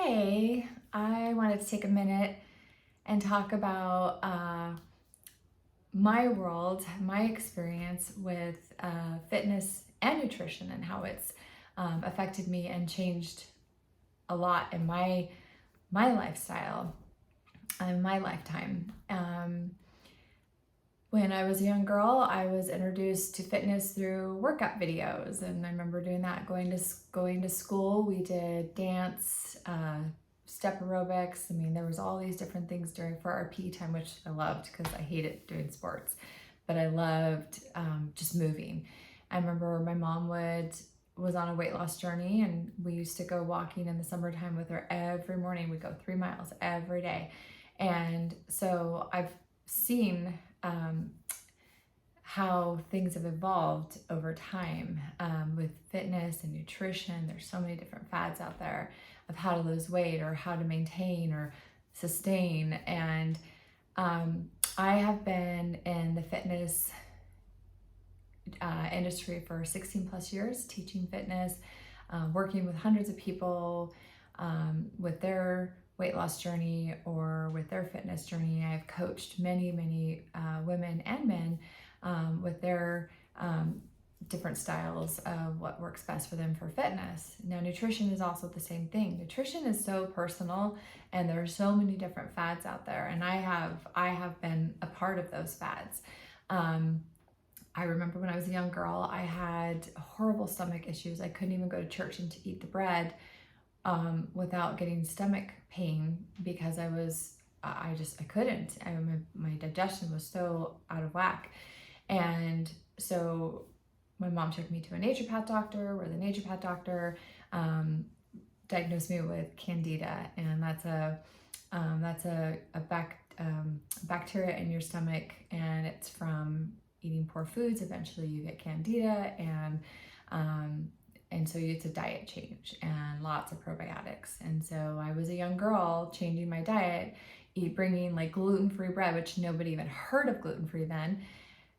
today I wanted to take a minute and talk about my world, my experience with fitness and nutrition and how it's affected me and changed a lot in my lifestyle and my lifetime. When I was a young girl, I was introduced to fitness through workout videos, and I remember doing that. Going to school, we did dance, step aerobics. I mean, there was all these different things for our PE time, which I loved because I hated doing sports, but I loved just moving. I remember my mom was on a weight loss journey, and we used to go walking in the summertime with her every morning. We'd go 3 miles every day, and so I've seen how things have evolved over time with fitness and nutrition. There's so many different fads out there of how to lose weight or how to maintain or sustain. And I have been in the fitness industry for 16 plus years, teaching fitness, working with hundreds of people with their weight loss journey or with their fitness journey. I've coached many women and men with their different styles of what works best for them for fitness. Now, nutrition is also the same thing. Nutrition is so personal, and there are so many different fads out there, and I have been a part of those fads. I remember when I was a young girl, I had horrible stomach issues. I couldn't even go to church and to eat the bread without getting stomach pain because I couldn't. My digestion was so out of whack. And so my mom took me to a naturopath doctor, where the naturopath doctor diagnosed me with candida, and that's a bacteria in your stomach, and it's from eating poor foods. Eventually you get candida, and so it's a diet change and lots of probiotics. And so I was a young girl changing my diet, bringing like gluten-free bread, which nobody even heard of gluten-free then,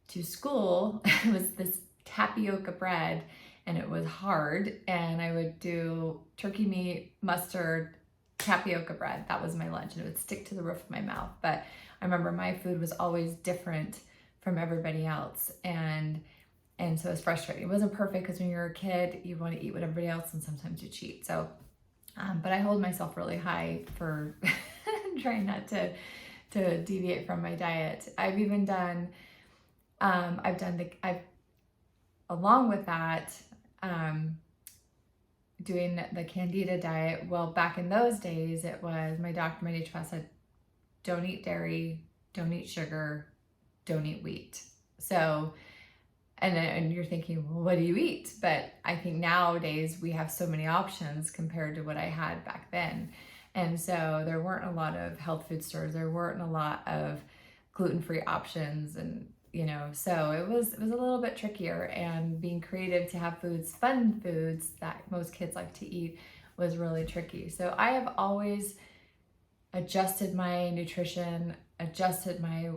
to school. It was this tapioca bread, and it was hard. And I would do turkey meat, mustard, tapioca bread. That was my lunch, and it would stick to the roof of my mouth. But I remember my food was always different from everybody else. And so it's frustrating. It wasn't perfect because when you're a kid, you want to eat what everybody else, and sometimes you cheat. So, but I hold myself really high for trying not to deviate from my diet. I've even done, along with that, doing the candida diet. Well, back in those days, it was my naturopath said, don't eat dairy, don't eat sugar, don't eat wheat. So, and you're thinking, well, what do you eat? But I think nowadays we have so many options compared to what I had back then. And so there weren't a lot of health food stores. There weren't a lot of gluten-free options. And, so it was a little bit trickier, and being creative to have fun foods that most kids like to eat was really tricky. So I have always adjusted my nutrition, adjusted my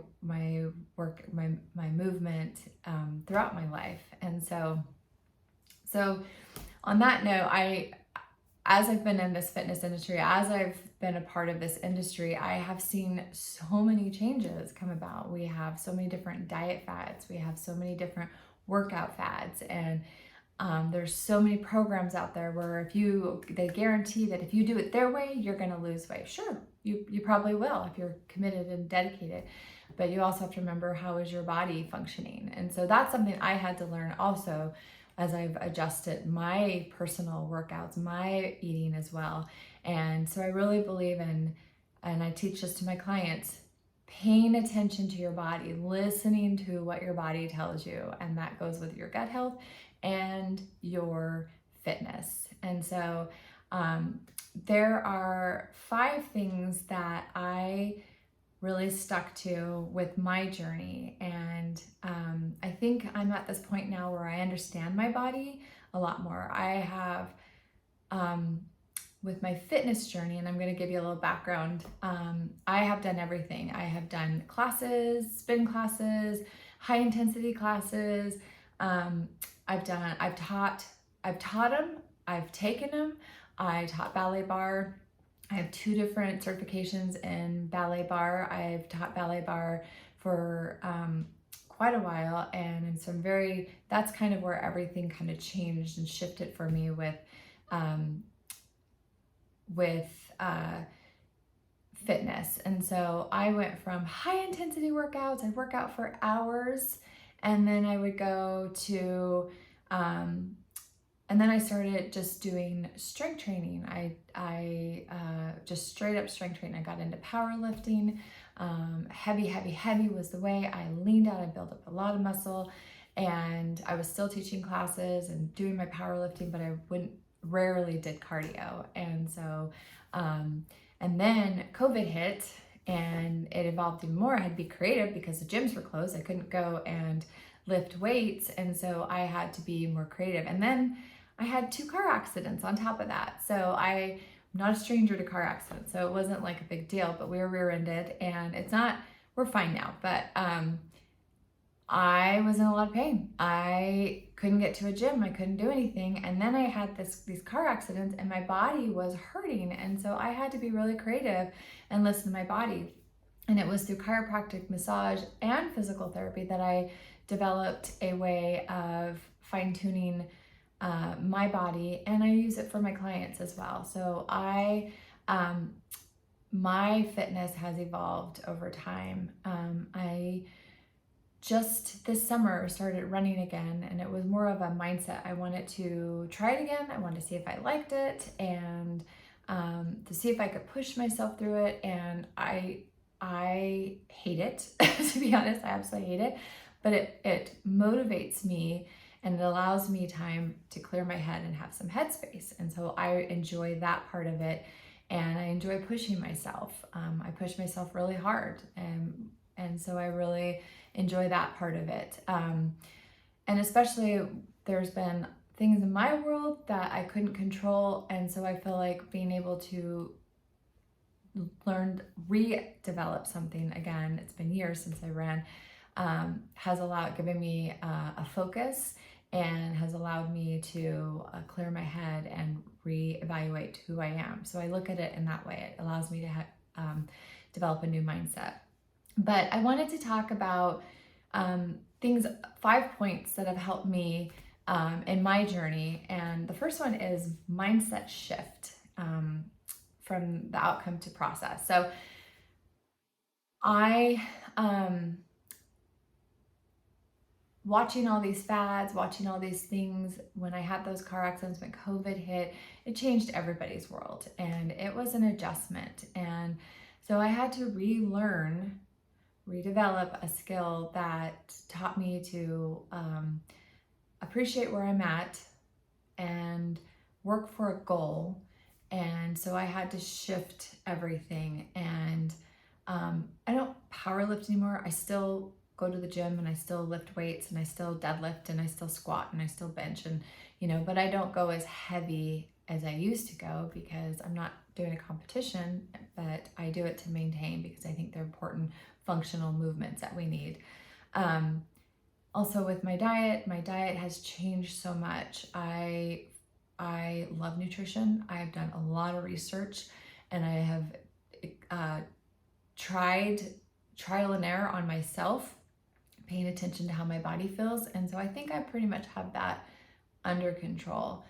work, my movement throughout my life. And so on that note, as I've been in this fitness industry, as I've been a part of this industry, I have seen so many changes come about. We have so many different diet fads. We have so many different workout fads, and there's so many programs out there where they guarantee that if you do it their way, you're going to lose weight. Sure, you probably will if you're committed and dedicated, but you also have to remember, how is your body functioning? And so that's something I had to learn also as I've adjusted my personal workouts, my eating as well. And so I really believe in, and I teach this to my clients, paying attention to your body, listening to what your body tells you, and that goes with your gut health and your fitness. And so there are 5 things that I really stuck to with my journey. And I think I'm at this point now where I understand my body a lot more. I have, with my fitness journey, and I'm going to give you a little background, I have done everything. I have done classes, spin classes, high intensity classes. I've taught them, I've taken them. I taught ballet bar. I have 2 different certifications in ballet bar. I've taught ballet bar for quite a while, and so that's kind of where everything kind of changed and shifted for me um, with fitness. And so I went from high intensity workouts, I'd work out for hours, and then I would go to and then I started just doing strength training. I just straight up strength training. I got into powerlifting. Heavy was the way. I leaned out, I built up a lot of muscle, and I was still teaching classes and doing my powerlifting, but I rarely did cardio. And so, and then COVID hit and it evolved even more. I had to be creative because the gyms were closed. I couldn't go and lift weights. And so I had to be more creative. And then I had 2 car accidents on top of that. So I'm not a stranger to car accidents. So it wasn't like a big deal, but we were rear-ended, and we're fine now. But I was in a lot of pain. I couldn't get to a gym. I couldn't do anything. And then I had these car accidents and my body was hurting. And so I had to be really creative and listen to my body. And it was through chiropractic, massage, and physical therapy that I developed a way of fine-tuning my body, and I use it for my clients as well. So my fitness has evolved over time. I just this summer started running again, and it was more of a mindset. I wanted to try it again. I wanted to see if I liked it, and to see if I could push myself through it. And I hate it, to be honest. I absolutely hate it, but it motivates me, and it allows me time to clear my head and have some headspace. And so I enjoy that part of it, and I enjoy pushing myself. I push myself really hard, and so I really enjoy that part of it. And especially there's been things in my world that I couldn't control, and so I feel like being able to redevelop something again, it's been years since I ran, has given me a focus, and has allowed me to clear my head and reevaluate who I am. So I look at it in that way. It allows me to develop a new mindset. But I wanted to talk about 5 points that have helped me in my journey. And the first one is mindset shift, from the outcome to process. So I watching all these fads, watching all these things, when I had those car accidents, when COVID hit, it changed everybody's world, and it was an adjustment. And so I had to redevelop a skill that taught me to appreciate where I'm at and work for a goal. And so I had to shift everything, and I don't powerlift anymore. I still go to the gym, and I still lift weights, and I still deadlift, and I still squat, and I still bench, and but I don't go as heavy as I used to go because I'm not doing a competition, but I do it to maintain because I think they're important functional movements that we need. Also with my diet has changed so much. I love nutrition. I've done a lot of research, and I have trial and error on myself, paying attention to how my body feels. And so I think I pretty much have that under control.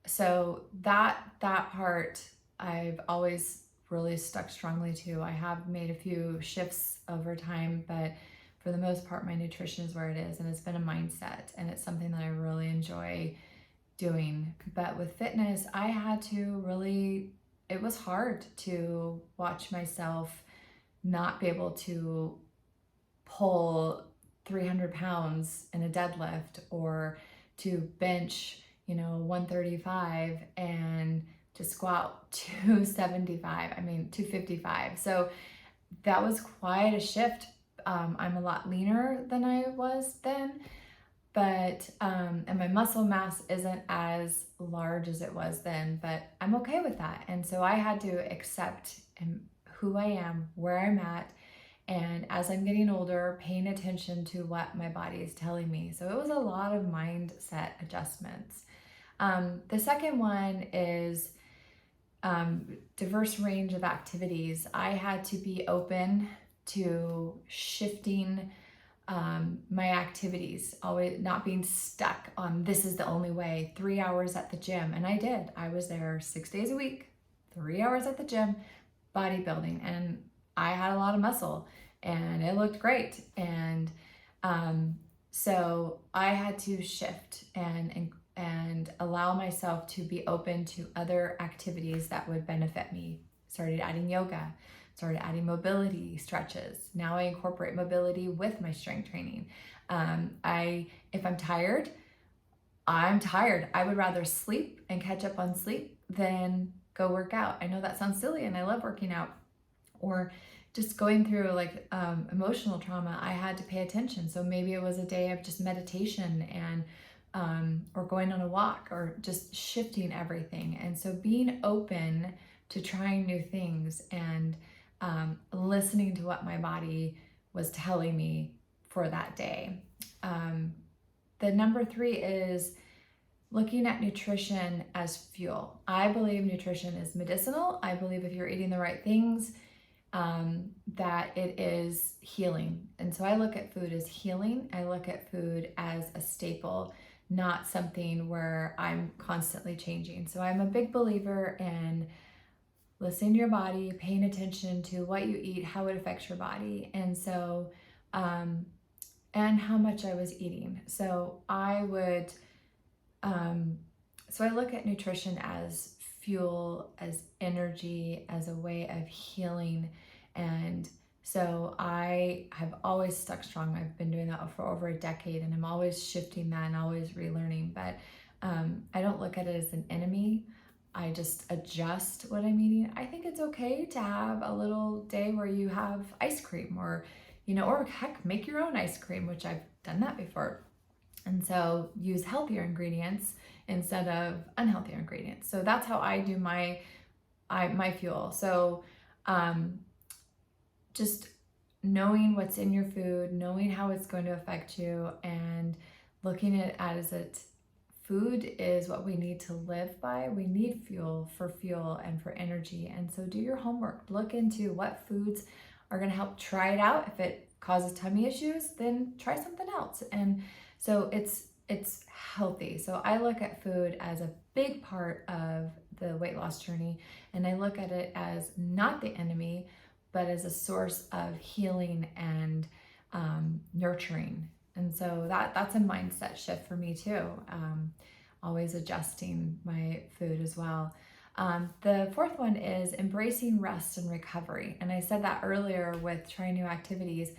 So that part I've always really stuck strongly to. I have made a few shifts over time, but for the most part, my nutrition is where it is, and it's been a mindset, and it's something that I really enjoy doing. But with fitness, it was hard to watch myself not be able to pull 300 pounds in a deadlift, or to bench 135 and to squat 255. So that was quite a shift. I'm a lot leaner than I was then, but and my muscle mass isn't as large as it was then, but I'm okay with that. And so I had to accept who I am, where I'm at, and as I'm getting older, paying attention to what my body is telling me. So it was a lot of mindset adjustments. The second one is diverse range of activities. I had to be open to shifting my activities, always not being stuck on this is the only way, 3 hours at the gym. And I did. I was there 6 days a week, 3 hours at the gym, bodybuilding, and I had a lot of muscle and it looked great. And so I had to shift and allow myself to be open to other activities that would benefit me. Started adding yoga, started adding mobility stretches. Now I incorporate mobility with my strength training. If I'm tired, I'm tired. I would rather sleep and catch up on sleep than go work out. I know that sounds silly and I love working out. Or just going through like emotional trauma, I had to pay attention. So maybe it was a day of just meditation and or going on a walk or just shifting everything. And so being open to trying new things and listening to what my body was telling me for that day. The number 3 is looking at nutrition as fuel. I believe nutrition is medicinal. I believe if you're eating the right things, that it is healing. And so I look at food as healing. I look at food as a staple, not something where I'm constantly changing. So I'm a big believer in listening to your body, paying attention to what you eat, how it affects your body. And so, and how much I was eating. So I would, so I look at nutrition as fuel, as energy, as a way of healing. And so I have always stuck strong. I've been doing that for over a decade and I'm always shifting that and always relearning. But I don't look at it as an enemy. I just adjust what I'm eating. I think it's okay to have a little day where you have ice cream or, or heck, make your own ice cream, which I've done that before. And so use healthier ingredients instead of unhealthier ingredients. So that's how I do my fuel. So just knowing what's in your food, knowing how it's going to affect you, and looking at it as food is what we need to live by. We need fuel and for energy. And so do your homework. Look into what foods are going to help. Try it out. If it causes tummy issues, then try something else. And so it's healthy. So I look at food as a big part of the weight loss journey, and I look at it as not the enemy, but as a source of healing and nurturing. And so that's a mindset shift for me too. Always adjusting my food as well. The 4th one is embracing rest and recovery. And I said that earlier with trying new activities.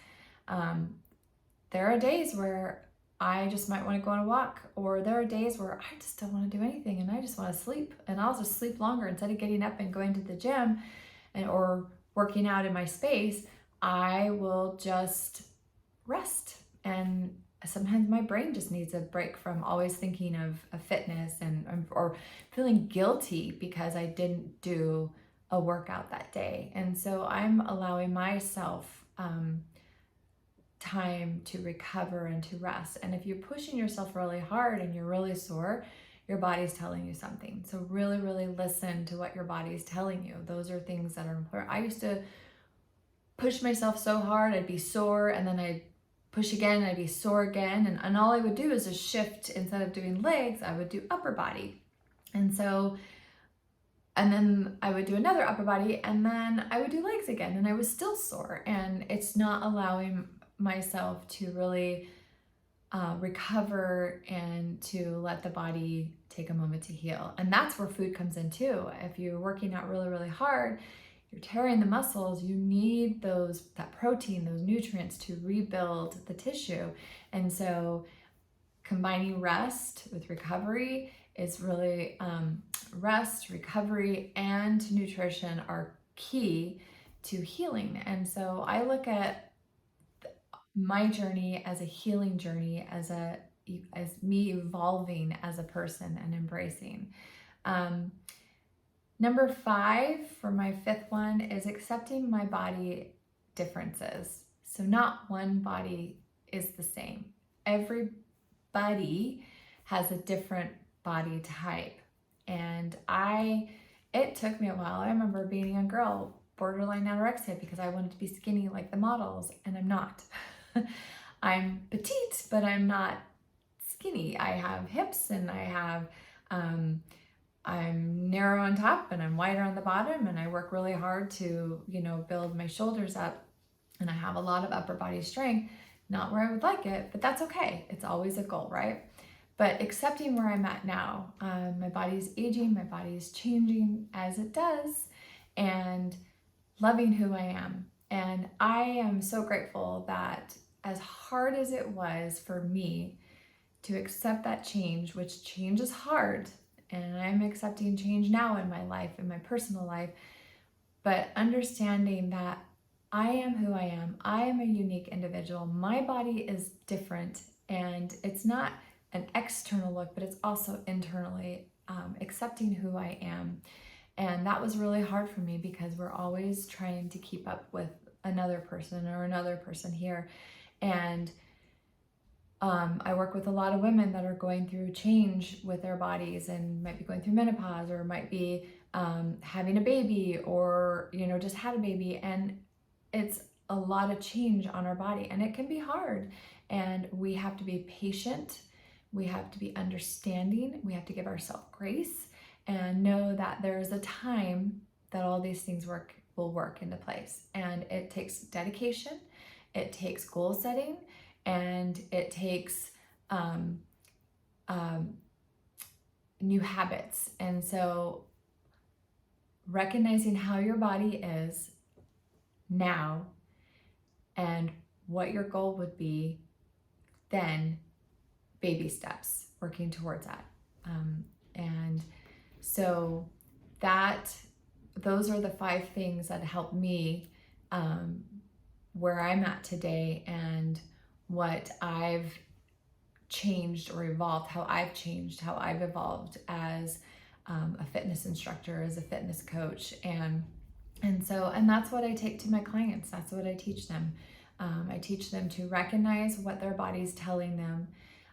There are days where I just might want to go on a walk, or there are days where I just don't want to do anything and I just want to sleep, and I'll just sleep longer instead of getting up and going to the gym or working out in my space. I will just rest. And sometimes my brain just needs a break from always thinking of fitness or feeling guilty because I didn't do a workout that day. And so I'm allowing myself time to recover and to rest. And if you're pushing yourself really hard and you're really sore, your body's telling you something. So really, really listen to what your body's telling you. Those are things that are important. I used to push myself so hard, I'd be sore, and then I'd push again, and I'd be sore again. And all I would do is just shift. Instead of doing legs, I would do upper body. And then I would do another upper body, and then I would do legs again, and I was still sore. And it's not allowing myself to really recover and to let the body take a moment to heal. And that's where food comes in too. If you're working out really, really hard, you're tearing the muscles, you need that protein, those nutrients to rebuild the tissue. And so combining rest with recovery is really, rest, recovery, and nutrition are key to healing. And so I look at my journey as a healing journey, as me evolving as a person and embracing. Number 5 for my 5th one is accepting my body differences. So not one body is the same. Everybody has a different body type. And it took me a while. I remember being a young girl, borderline anorexia, because I wanted to be skinny like the models, and I'm not. I'm petite, but I'm not skinny. I have hips, and I'm narrow on top, and I'm wider on the bottom, and I work really hard to, build my shoulders up, and I have a lot of upper body strength. Not where I would like it, but that's okay. It's always a goal, right? But accepting where I'm at now, my body's aging, my body's changing as it does, and loving who I am. And I am so grateful that as hard as it was for me to accept that change, which change is hard, and I'm accepting change now in my life, in my personal life, but understanding that I am who I am. I am a unique individual. My body is different, and it's not an external look, but it's also internally accepting who I am. And that was really hard for me because we're always trying to keep up with another person here. And I work with a lot of women that are going through change with their bodies and might be going through menopause, or might be having a baby, or just had a baby, and it's a lot of change on our body, and it can be hard, and we have to be patient, we have to be understanding, we have to give ourselves grace, and know that there's a time that all these things will work into place. And it takes dedication, it takes goal setting, and it takes new habits. And so recognizing how your body is now and what your goal would be, then baby steps, working towards that. And so those are the 5 things that help me where I'm at today, and what I've changed or evolved, how I've changed, how I've evolved as a fitness instructor, as a fitness coach. And that's what I take to my clients. That's what I teach them. I teach them to recognize what their body's telling them.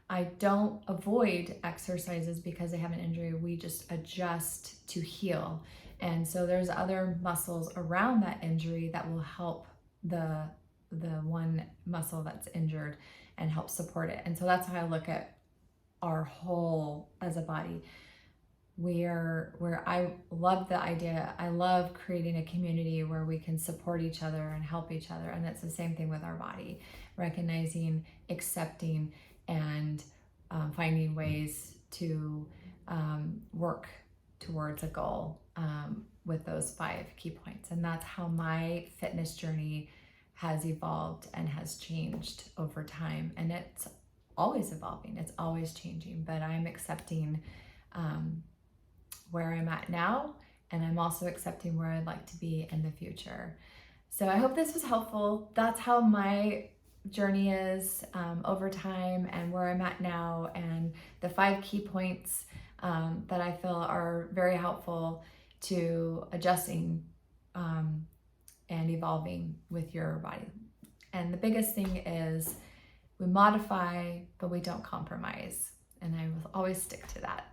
I don't avoid exercises because they have an injury. We just adjust to heal. And so there's other muscles around that injury that will help the one muscle that's injured and help support it. And so that's how I look at our whole as a body. Where I love the idea, I love creating a community where we can support each other and help each other. And it's the same thing with our body, recognizing, accepting, and finding ways to work towards a goal with those 5 key points. And that's how my fitness journey has evolved and has changed over time. And it's always evolving, it's always changing, but I'm accepting where I'm at now, and I'm also accepting where I'd like to be in the future. So I hope this was helpful. That's how my journey is over time, and where I'm at now, and the 5 key points that I feel are very helpful to adjusting and evolving with your body. And the biggest thing is we modify, but we don't compromise. And I will always stick to that.